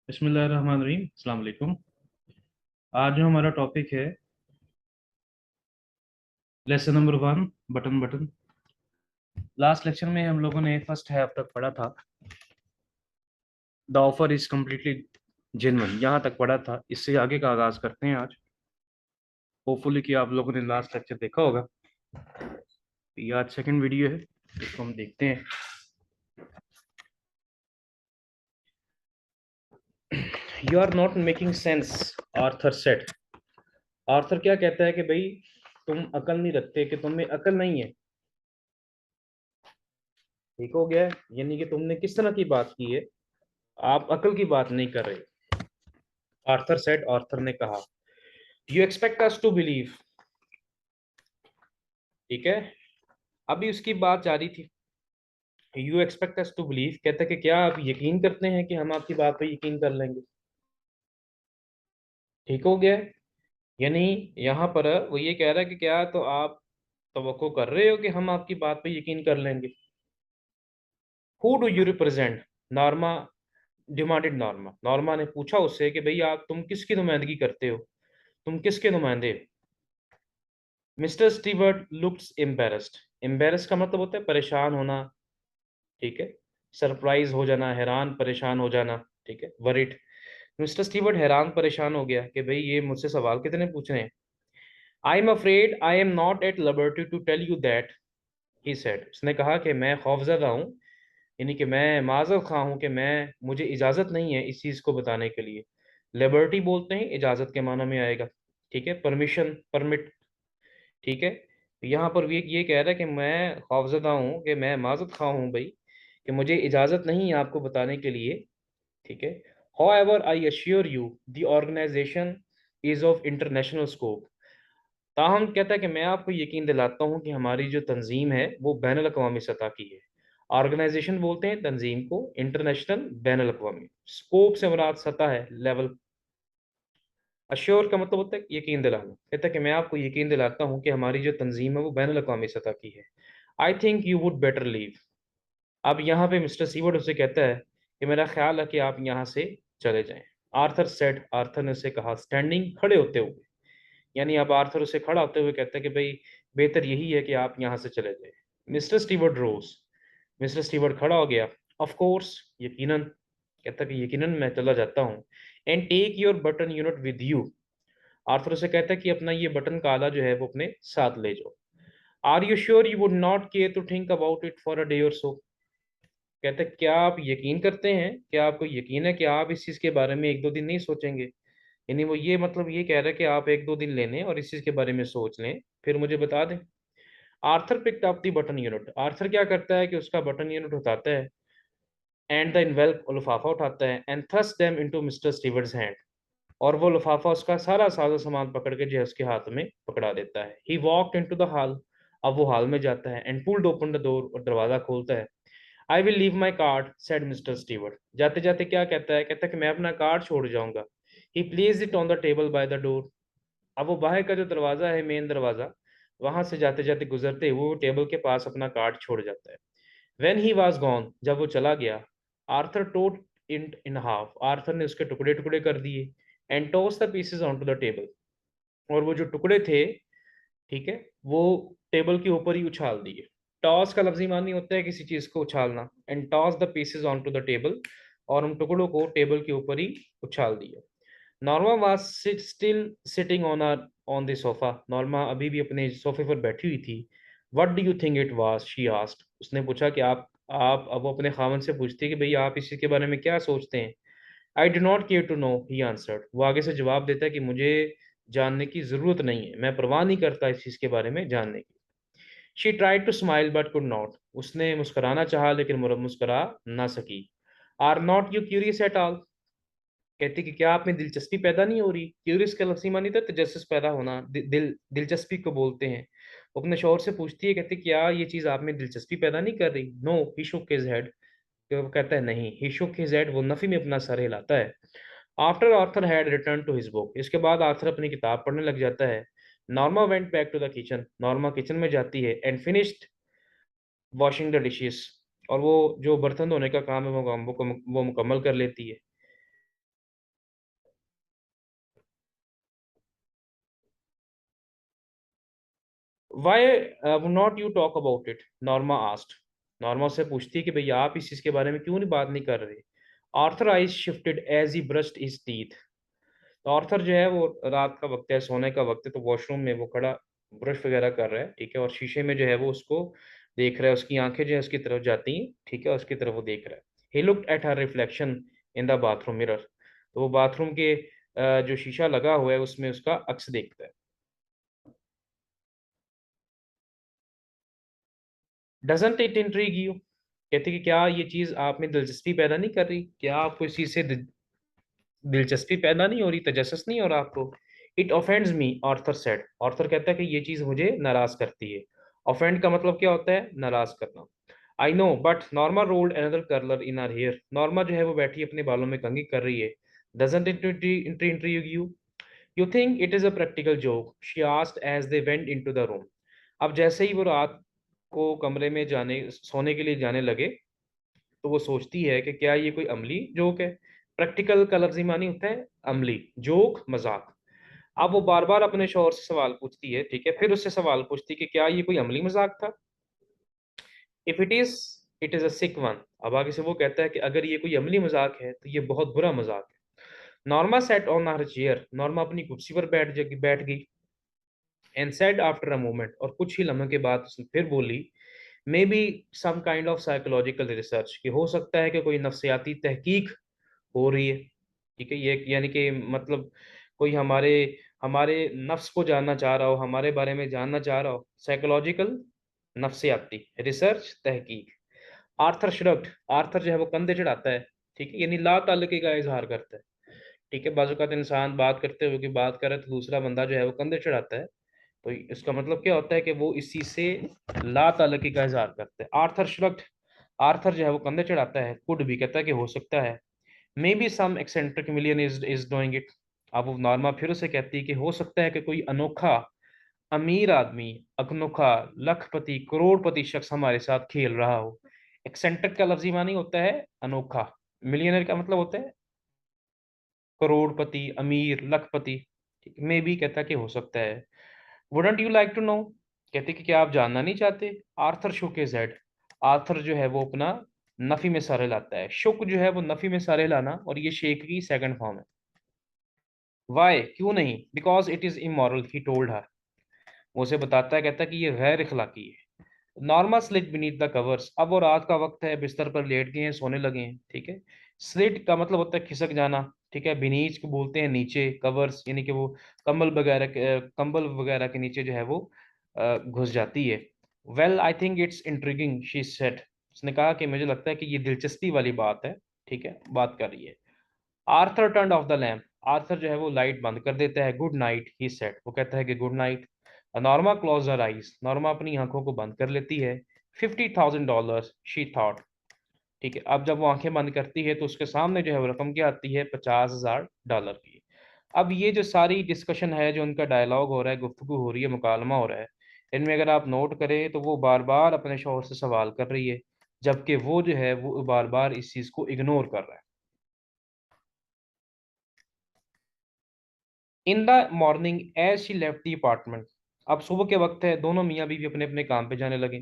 बिस्मिल्लाहिर्रहमानिर्रहीम। अस्सलाम वालेकुम। आज जो हमारा टॉपिक है lesson number 1, button button. Last lecture में हम लोगों ने फर्स्ट हाफ तक पढ़ा था। The offer is completely genuine, यहाँ तक पढ़ा था। इससे आगे का आगाज करते हैं आज। होपफुली कि आप लोगों ने लास्ट लेक्चर देखा होगा। ये आज सेकंड वीडियो है, इसको हम देखते हैं। You are not making sense, Arthur said. Arthur क्या कहता है कि भाई तुम अकल नहीं रखते, कि तुम में अकल नहीं है। ठीक हो गया है? यानी कि तुमने किस तरह की बात की है, आप अकल की बात नहीं कर रहे। आर्थर सेड, आर्थर ने कहा, you expect us to believe. ठीक है, अभी उसकी बात जारी थी। You expect us to believe, कहता है कि क्या आप यकीन करते हैं कि हम आपकी बात पे यकीन कर लेंगे। ठीक हो गया है? यानी यहाँ पर वो ये कह रहा है कि क्या तो आप तवक्को कर रहे हो कि हम आपकी बात पे यकीन कर लेंगे। Who do you represent? Norma demanded. Norma ने पूछा उससे कि भाई आप तुम किसकी नुमाइंदगी करते हो, तुम किसके नुमाइंदे हो। Mister Stewart looks embarrassed. Embarrass का मतलब होता है परेशान होना। ठीक है, सरप्राइज हो जाना, हैरान परेशान हो जाना। ठीक है, वरिड। मिस्टर स्टीवर्ट हैरान परेशान हो गया कि भाई ये मुझसे सवाल कितने पूछ रहे हैं। I am afraid I am not at liberty to tell you that, he said. उसने कहा कि मैं खौफजदा हूँ, यानी कि मैं माजर खा हूँ कि मैं मुझे इजाज़त नहीं है इस चीज़ को बताने के लिए। लिबर्टी बोलते हैं, इजाज़त के माना में आएगा। ठीक है, परमिशन, परमिट। ठीक है, यहाँ पर ये कह रहा है कि मैं खौफजदा हूँ, कि मैं माजरत खा हूँ भाई, कि मुझे इजाज़त नहीं है आपको बताने के लिए। ठीक है, however I assure you the organization is of international scope। ताहम कहता है कि मैं आपको यकीन दिलाता हूँ कि हमारी जो तंजीम है वो बैन अवी सतह की है। ऑर्गेनाइजेशन बोलते हैं तंजीम को, इंटरनेशनल बैन अवी। स्कोप से मुराद सतह है, लेवल। अश्योर का मतलब होता है यकीन दिलाना। कहता है कि मैं आपको यकीन दिलाता हूँ कि हमारी जो तंजीम है वो बैन अवी सतह की है। I think you would better leave. अब यहाँ पे मिस्टर सीवर्ड उससे कहता है कि मेरा ख्याल है कि आप यहाँ से चले जाएं। आर्थर सेड, आर्थर ने उसे कहा, स्टैंडिंग, खड़े होते हुए। यानी अब आर्थर उसे खड़ा होते हुए कहता है कि भाई बेहतर यही है कि आप यहाँ से चले जाएं। मिस्टर स्टीवर्ड रोज। मिस्टर स्टीवर्ड खड़ा हो गया। ऑफ कोर्स, यकीनन। कहता है कि यकीनन मैं चला जाता हूँ। And take your button unit with you. Arthur उसे कहता है कि अपना ये बटन काला जो है वो अपने साथ ले जाओ। Are you sure you would not care to think about it for a day or so. कहते हैं क्या आप यकीन करते हैं, क्या आपको यकीन है कि आप इस चीज़ के बारे में एक दो दिन नहीं सोचेंगे। यानी वो ये मतलब ये कह रहा है कि आप एक दो दिन ले लें और इस चीज़ के बारे में सोच लें, फिर मुझे बता दें। Arthur picked up the button unit. Arthur क्या करता है कि उसका बटन यूनिट उठाता है, एंड द इन्वेल्प, लिफाफा उठाता है, and thrust them into mister stewards hand. और वो लिफाफा उसका सारा साजो सामान पकड़ के जो है उसके हाथ में पकड़ा देता है। He walked into the hall. अब वो हॉल में जाता है, and pulled open the door, और दरवाजा खोलता है। I will leave my card, said mister Stewart. जाते जाते क्या कहता है, कहता है कि मैं अपना कार्ड छोड़ जाऊंगा। He place it on the table by the door. अब वो बाहर का जो दरवाजा है, मेन दरवाजा, वहां से जाते जाते गुजरते हुए वो टेबल के पास अपना कार्ड छोड़ जाता है। वेन ही वॉज गॉन, जब वो चला गया, Arthur tore it in half. Arthur ने उसके टुकड़े टुकड़े कर दिए, and toss the pieces onto the table. और वो जो टुकड़े थे, ठीक है, वो टेबल के ऊपर ही उछाल दिए। टॉस का लफ्जी मानी होता है किसी चीज को उछालना। And toss the pieces onto the table, और उन टुकड़ों को टेबल के ऊपर ही उछाल दिया। Norma was still sitting on the sofa. Norma अभी भी अपने सोफे पर बैठी हुई थी। What do you think it was, she asked. उसने पूछा कि आप अब वो अपने खामन से पूछती है कि भाई आप इसी के बारे में क्या सोचते हैं। I do not care to know, he answered. वो आगे से जवाब देता है कि मुझे जानने की जरूरत नहीं है, मैं परवाह नहीं करता इस चीज के बारे में जानने की। She tried to smile but could not. उसने मुस्कुराना चाहा लेकिन मुस्कुरा ना सकी। Are not you curious at all. कहती कि क्या आप में दिलचस्पी पैदा नहीं हो रही। क्यूरियस का लफ्ज़ी मानी था तजस्सुस पैदा होना, दिलचस्पी को बोलते हैं। वो अपने शौहर से पूछती है, कहती क्या ये चीज़ आप में दिलचस्पी पैदा नहीं कर रही। नो, ही शुक हिज हेड। तो वो कहता है नहीं। ही शुक हिज हेड, वो नफी में अपना सर हिलाता है। After Arthur had return to his book, इसके बाद आर्थर अपनी किताब पढ़ने लग जाता है। Norma went back to the kitchen. Norma kitchen में जाती है, and finished washing the dishes. और वो जो बर्तन धोने का काम है वो मुकम्मल कर लेती है। Why would not you talk about it, Norma asked. Norma से पूछती है कि भैया आप इस चीज के बारे में क्यों नहीं बात नहीं कर रहे। Arthur eyes shifted as he brushed his teeth. तो आर्थर जो है वो रात का वक्त है, सोने का वक्त है, तो वॉशरूम में वो खड़ा ब्रश वगैरह कर रहा है, ठीक है, और शीशे में जो है वो उसको देख रहा है, उसकी आंखें जो है उसकी तरफ जाती हैं, ठीक है, उसकी तरफ वो देख रहा है। He looked at her reflection in the bathroom mirror. तो वो बाथरूम के जो शीशा लगा हुआ है उसमें उसका अक्स देखता है। डजंट इट इंट्रीग यू, कहते कि क्या ये चीज आप में दिलचस्पी पैदा नहीं कर रही, क्या आपको इस चीज से दिलचस्पी पैदा नहीं हो रही, तजस्सुस नहीं हो रहा आपको। It offends me, Arthur said. Arthur कहता है कि ये चीज मुझे नाराज करती है। ऑफेंड का मतलब क्या होता है, नाराज करना। I know but Norma rolled another curler in her hair. Norma जो है वो बैठी अपने बालों में कंघी कर रही है। Doesn't it intrigue you, you think it is a practical joke, she asked as they went into the room. अब जैसे ही वो रात को कमरे में जाने सोने के लिए जाने लगे, तो वो सोचती है कि क्या ये कोई अमली जोक है। प्रैक्टिकल का लफ्जी मानी होता है अमली, जोक मजाक। अब वो बार बार अपने शोहर से सवाल पूछती है, ठीक है, फिर उससे सवाल पूछती है कि क्या ये कोई अमली मजाक था। If it is a sick one. अब आगे से वो कहता है कि अगर ये कोई अमली मजाक है तो ये बहुत बुरा मजाक है। Norma sat on her chair. Norma अपनी कुर्सी पर बैठ गई। And said after a moment, और कुछ ही लम्हे के बाद उसने फिर बोली, maybe some kind of psychological research, कि हो सकता है कि कोई नफ्सियाती तहकीक हो रही है, ठीक है, ये यानी कि मतलब कोई हमारे हमारे नफ्स को जानना चाह रहा हो, हमारे बारे में जानना चाह रहा हो। साइकोलॉजिकल, नफ्सियाती रिसर्च, तहकीक। Arthur shrugged. आर्थर जो है वो कंधे चढ़ाता है, ठीक है, यानी ला ताल्लुकी का इजहार करता है, ठीक है। बाजूकात इंसान बात करते हुए की बात करे तो दूसरा बंदा जो है वो कंधे चढ़ाता है, तो इसका मतलब क्या होता है कि वो इस चीज से ला ताल्लुकी का इजहार करते हैं। Arthur shrugged. आर्थर जो है वो कंधे चढ़ाता है, कुड भी कहता है कि हो सकता है। Maybe some eccentric million is doing it. अब वो नॉर्मा फिर उसे कहती है कि हो सकता है कि कोई अनोखा अमीर आदमी, अनोखा लखपति करोड़पति शख्स हमारे साथ खेल रहा हो। एक्सेंट्रिक का लफ्जी मानी होता है अनोखा। मिलियनर का मतलब होता है करोड़पति, अमीर, लखपति। मे बी कहता है कि हो सकता है। Wouldn't you like to know, कहते कि क्या आप जानना नहीं चाहते। Arthur shook his head. Arthur जो है वो अपना नफी में सारे लाता है। शुक जो है वो नफी में सारे लाना, और ये शेख की सेकंड फॉर्म है। वाई, क्यों नहीं, because it is immoral, he told her. वो उसे बताता है, कहता है कि ये गैर इखलाकी है। Norma slit beneath the covers. अब वो रात का वक्त है, बिस्तर पर लेट गए हैं, सोने लगे हैं, ठीक है। स्लिट का मतलब होता है खिसक जाना, ठीक है। बीनीच को बोलते हैं नीचे, कवर्स यानी कि वो कंबल वगैरह के नीचे जो है वो घुस जाती है। Well I think it's intriguing, she said. उसने कहा कि मुझे लगता है कि ये दिलचस्पी वाली बात है, ठीक है, बात कर रही है। Arthur turn off the lamp. Arthur जो है वो लाइट बंद कर देता है। Good night, he said. वो कहता है कि good night. Norma close her eyes. Norma अपनी आंखों को बंद कर लेती है। $50,000, शी थॉट, ठीक है। अब जब वो आंखें बंद करती है तो उसके सामने जो है वो रकम क्या आती है, $50,000 की। अब ये जो सारी डिस्कशन है, जो उनका डायलॉग हो रहा है, गुफ्तगू हो रही है, मुकालमा हो रहा है, इनमें अगर आप नोट करें तो वो बार बार अपने शौहर से सवाल कर रही है, जबकि वो जो है वो बार बार इस चीज को इग्नोर कर रहा है। In the morning as she left the apartment. अब सुबह के वक्त है, दोनों मियाँ बीवी अपने अपने काम पे जाने लगे।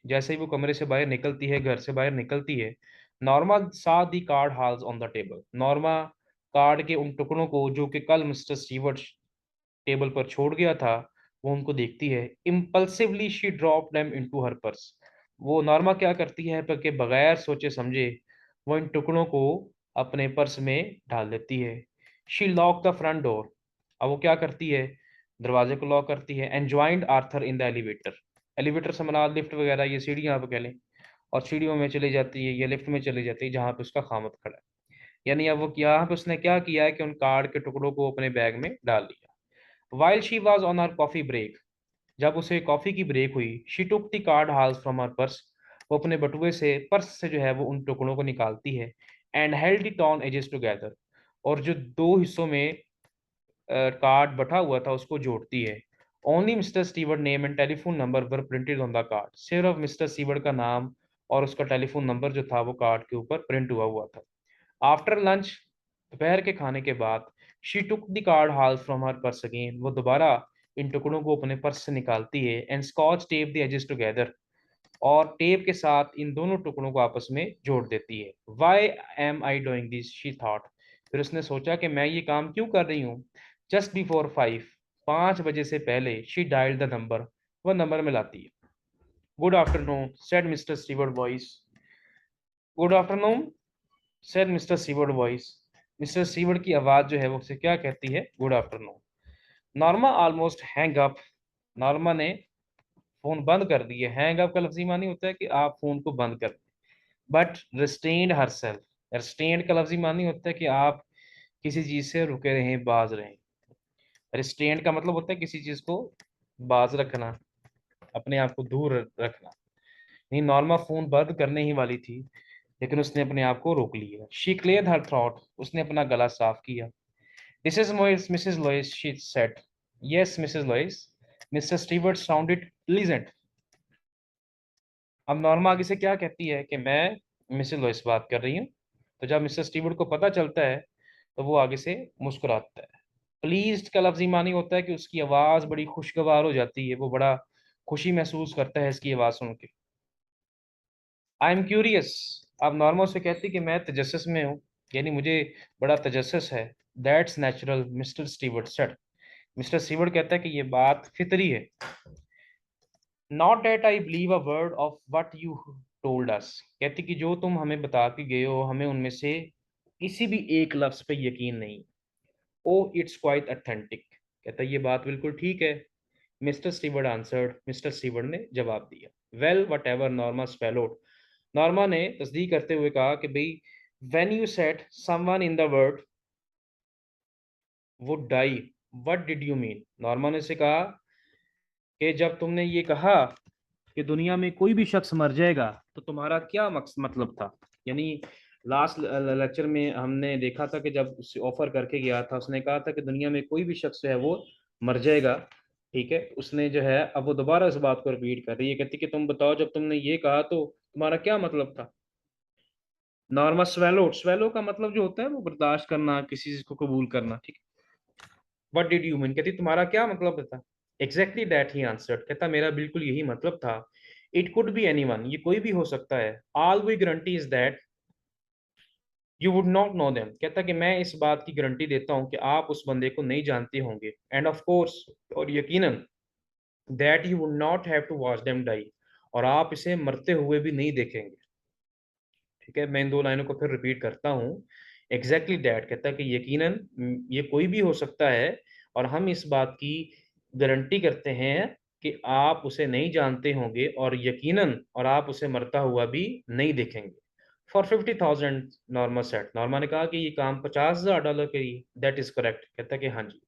जैसे ही वो कमरे से बाहर निकलती है, घर से बाहर निकलती है, Norma saw the card halves on the table. Norma card के उन टुकड़ों को जो कि कल मिस्टर स्टीवर्ट टेबल पर छोड़ गया था, वो उनको देखती है। Impulsively she drop them into her purse. वो नॉर्मा क्या करती है कि बगैर सोचे समझे वो इन टुकड़ों को अपने पर्स में डाल देती है। She lock the front door. अब वो क्या करती है, दरवाजे को लॉक करती है। And joined Arthur in the elevator. Elevator से मना लिफ्ट वगैरह, ये सीढ़ियाँ आप कह लें, और सीढ़ियों में चली जाती है, ये लिफ्ट में चली जाती है जहाँ पे उसका खामद खड़ा है। यानी अब वो यहाँ पे उसने क्या किया है कि उन कार्ड के टुकड़ों को अपने बैग में डाल दिया। While she was on her coffee break. जब उसे कॉफी की ब्रेक हुई, she took the card halves from her purse. वो अपने बटुए से, पर्स से जो है वो उन टुकड़ों को निकालती है। And held the torn edges together. और जो दो हिस्सों में कार्ड बटा हुआ था उसको जोड़ती है। Only mister Stewart name and telephone number were printed on the card. सिर्फ मिस्टर स्टीवर्ट का नाम और उसका टेलीफोन नंबर जो था वो कार्ड के ऊपर प्रिंट हुआ हुआ था। आफ्टर लंच, दोपहर के खाने के बाद, she took the card halves from her purse again. वो दोबारा इन टुकड़ों को अपने पर्स से निकालती है and scotch tape the edges together, और टेप के साथ इन दोनों टुकड़ों को आपस में जोड़ देती है। Why am I doing this she thought, फिर उसने सोचा कि मैं ये काम क्यों कर रही हूँ। जस्ट बिफोर 5 बजे से पहले शी डायल्ड द नंबर, वह नंबर मिलाती है। Good afternoon said mister Stewart voice, good afternoon said mister Stewart voice, mister Stewart की आवाज़ जो है वो उसे क्या कहती है, good afternoon. Norma almost hang up, Norma ने फोन बंद कर दिया। हैंग अप का लफ्जी मानी होता है कि आप फोन को बंद कर, but restrained her self, restrained का लफ्जी मानी होता है कि आप किसी चीज से रुके रहें, बाज रहें। रिस्ट्रेन्ड का मतलब होता है किसी चीज को बाज रखना, अपने आप को दूर रखना। नहीं, नॉर्मा फोन बंद करने ही वाली थी, लेकिन उसने अपने आप को रोक लिया। शी क्लियर्ड हर थ्रॉट, उसने अपना गला साफ किया। This is Mrs लॉइस, she said. Yes Mrs लॉइस, mister Stewart sounded pleasant. अब नॉर्मा आगे से क्या कहती है कि मैं मिसेस लॉइस बात कर रही हूँ। तो जब मिस्टर स्टीवर्ट को पता चलता है तो वो आगे से मुस्कुराता है। प्लीज्ड का लफ्जी मानी होता है कि उसकी आवाज़ बड़ी खुशगवार हो जाती है, वो बड़ा खुशी महसूस करता है इसकी आवाज़ सुन के। आई एम क्यूरियस, अब नॉर्मा से कहती कि मैं तजस्सुस में हूँ, यानी मुझे बड़ा तजस्सुस है। That's natural mister Stewart said, mister Stewart कहता है कि ये बात फितरी है। Not that I believe a word of what you told us, कहती कि जो तुम हमें बता के गए हो, हमें उनमें से किसी भी एक लफ्ज पे यकीन नहीं। ओ इट्स क्वाइट अथेंटिक, कहता ये बात बिल्कुल ठीक है। Mister Stewart answered, Mr Stewart ने जवाब दिया। Well whatever Norma spelled, Norma ने तस्दीक करते हुए कहा कि भाई, when you said someone in the world would die, what did you mean. Norma ने से कहा कि जब तुमने ये कहा कि दुनिया में कोई भी शख्स मर जाएगा तो तुम्हारा क्या मतलब था। यानी लास्ट लेक्चर में हमने देखा था कि जब उसे ऑफर करके गया था, उसने कहा था कि दुनिया में कोई भी शख्स जो है वो मर जाएगा। ठीक है, उसने जो है अब वो दोबारा इस बात को रिपीट कर रही है, कहती कि तुम बताओ जब तुमने ये कहा तो तुम्हारा क्या मतलब था। नॉर्मल स्वेलो, स्वेलो का मतलब जो होता है वो बर्दाश्त करना, किसी चीज को कबूल करना। ठीक है, व्हाट डिड यू मीन, कहती तुम्हारा क्या मतलब था। एग्जैक्टली दैट ही आंसर्ड, कहता मेरा बिल्कुल यही मतलब था। इट कुड बी एनीवन, ये कोई भी हो सकता है। All we guarantee is that you would not know them, कहता कि मैं इस बात की गारंटी देता हूं कि आप उस बंदे को नहीं जानते होंगे। एंड ऑफ कोर्स, और यकीनन, that you would not have to watch them die, और आप इसे मरते हुए भी नहीं देखेंगे। ठीक है, मैं इन दो लाइनों को फिर रिपीट करता हूँ। एग्जैक्टली दैट, कहता है कि यकीनन ये कोई भी हो सकता है, और हम इस बात की गारंटी करते हैं कि आप उसे नहीं जानते होंगे, और यकीनन और आप उसे मरता हुआ भी नहीं देखेंगे। फॉर 50,000, नॉर्मा सेट, नॉर्मा ने कहा कि ये काम $50,000 के लिए। दैट इज करेक्ट, कहता है कि हाँ जी।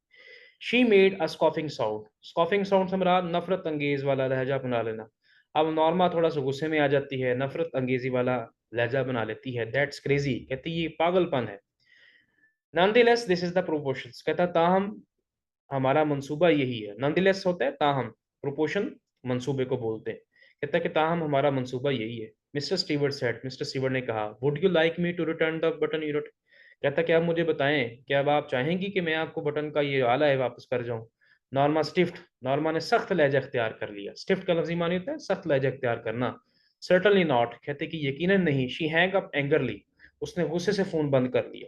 She made a scoffing sound, scoffing sound से मुराद नफरत अंगेज वाला लहजा अपना लेना। अब नॉर्मा थोड़ा सा गुस्से में आ जाती है, नफरत अंगेजी वाला लहजा बना लेती है। दैट्स क्रेजी, कहती है ये पागलपन है। Nonetheless this is the proportions, कहता ताहम हमारा मंसूबा यही है। नॉनदलेस होता है ताहम, प्रोपोर्शन मंसूबे को बोलते हैं। कहता है कि ताहम हमारा मंसूबा यही है। Mister Stewart said, mister Stewart ने कहा, would you like me to return the button you wrote, कहता क्या आप मुझे बताएं, क्या अब आप चाहेंगी कि मैं आपको बटन का ये आला है वापस कर जाऊं। नॉर्मा स्टिफ्ट, नॉर्मा ने सख्त लहजा इख्तियार कर लिया। स्टिफ्ट का लफ्जी मानी होता है सख्त लहजा इख्तियार करना। सर्टनली नॉट, कहते कि यकीनन नहीं। शी हैंग अप एंगरली, उसने गुस्से से फोन बंद कर दिया।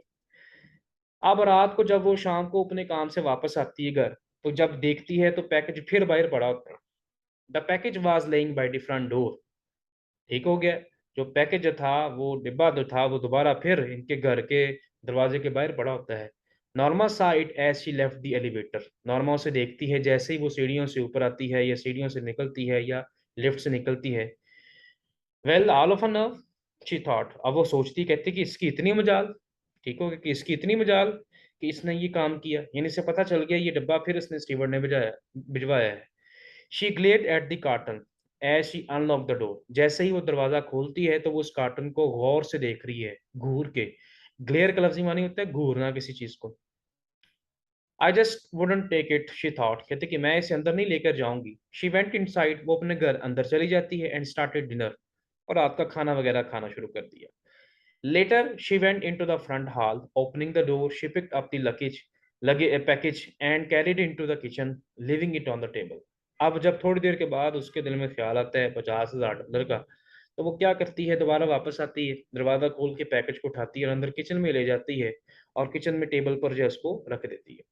अब रात को जब वो शाम को अपने काम से वापस आती है घर, तो जब देखती है तो पैकेज फिर बाहर पड़ा होता है। The package was laying by the front door, ठीक हो गया। जो पैकेज जो था, वो डिब्बा जो था, वो दोबारा फिर इनके घर के दरवाजे के बाहर पड़ा होता है। Norma saw it as she left the elevator, Norma उसे देखती है जैसे ही वो सीढ़ियों से ऊपर आती है, या सीढ़ियों से निकलती है, या लिफ्ट से निकलती है। Well all of a nerve, she thought, अब वो सोचती, कहती कि इसकी इतनी मजाल। ठीक हो गया कि इसकी इतनी मजाल कि इसने ये काम किया, यानी इसे पता चल गया ये डब्बा फिर इसने स्टीवर्ड ने भिजवाया है। She glanced at the carton as she unlock the door, जैसे ही वो दरवाजा खोलती है तो वो उस कार्टन को गौर से देख रही है, घूर के। ग्लेयर का लफ्जी मानी होता है घूरना किसी चीज को। I just wouldn't take it, she thought, कहते कि मैं इसे अंदर नहीं लेकर जाऊंगी। शी वेंट इनसाइड, वो अपने घर अंदर चली जाती है। एंड स्टार्टेड डिनर, और रात का खाना वगैरह खाना शुरू कर दिया। Later she went into the front hall, opening the door she picked up the luggage, lugged a package and carried into the kitchen, living it on the table. अब जब थोड़ी देर के बाद उसके दिल में ख्याल आता है $50,000 का, तो वो क्या करती है, दोबारा वापस आती है, दरवाज़ा खोल के पैकेज को उठाती है और अंदर किचन में ले जाती है और किचन में टेबल पर जो है उसको रख देती है।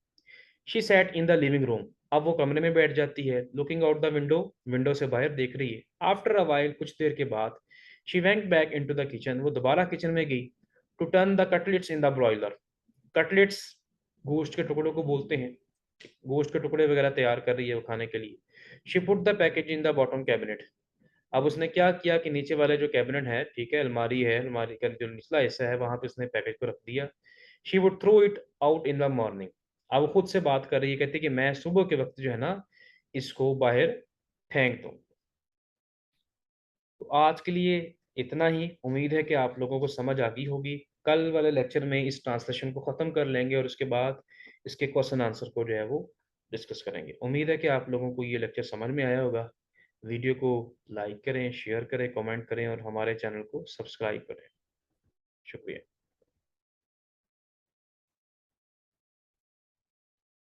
She sat in the living room. अब वो कमरे में बैठ जाती है, looking out the window, window से बाहर देख रही है। आफ्टर अ व्हाइल, कुछ देर के बाद, she went back into the kitchen, वो दोबारा किचन में गई, to turn the cutlets in the broiler. Cutlets गोश्त के टुकड़ों को बोलते हैं। गोश्त के टुकड़े वगैरह तैयार कर रही है वो खाने के लिए। She put the package in the bottom cabinet. अब उसने क्या किया कि नीचे वाले जो कैबिनेट है, ठीक है, अलमारी है, अलमारी का जो निचला हिस्सा है वहां पे उसने पैकेज को रख दिया। She would throw it out in the morning. अब वो खुद से बात कर रही है, कहती है कि मैं सुबह के वक्त जो है ना इसको बाहर फेंक दूं। तो आज के लिए इतना ही। उम्मीद है कि आप लोगों को समझ आ गई होगी। कल वाले लेक्चर में इस ट्रांसलेशन को ख़त्म कर लेंगे और उसके बाद इसके क्वेश्चन आंसर को जो है वो डिस्कस करेंगे। उम्मीद है कि आप लोगों को ये लेक्चर समझ में आया होगा। वीडियो को लाइक करें, शेयर करें, कमेंट करें और हमारे चैनल को सब्सक्राइब करें। शुक्रिया।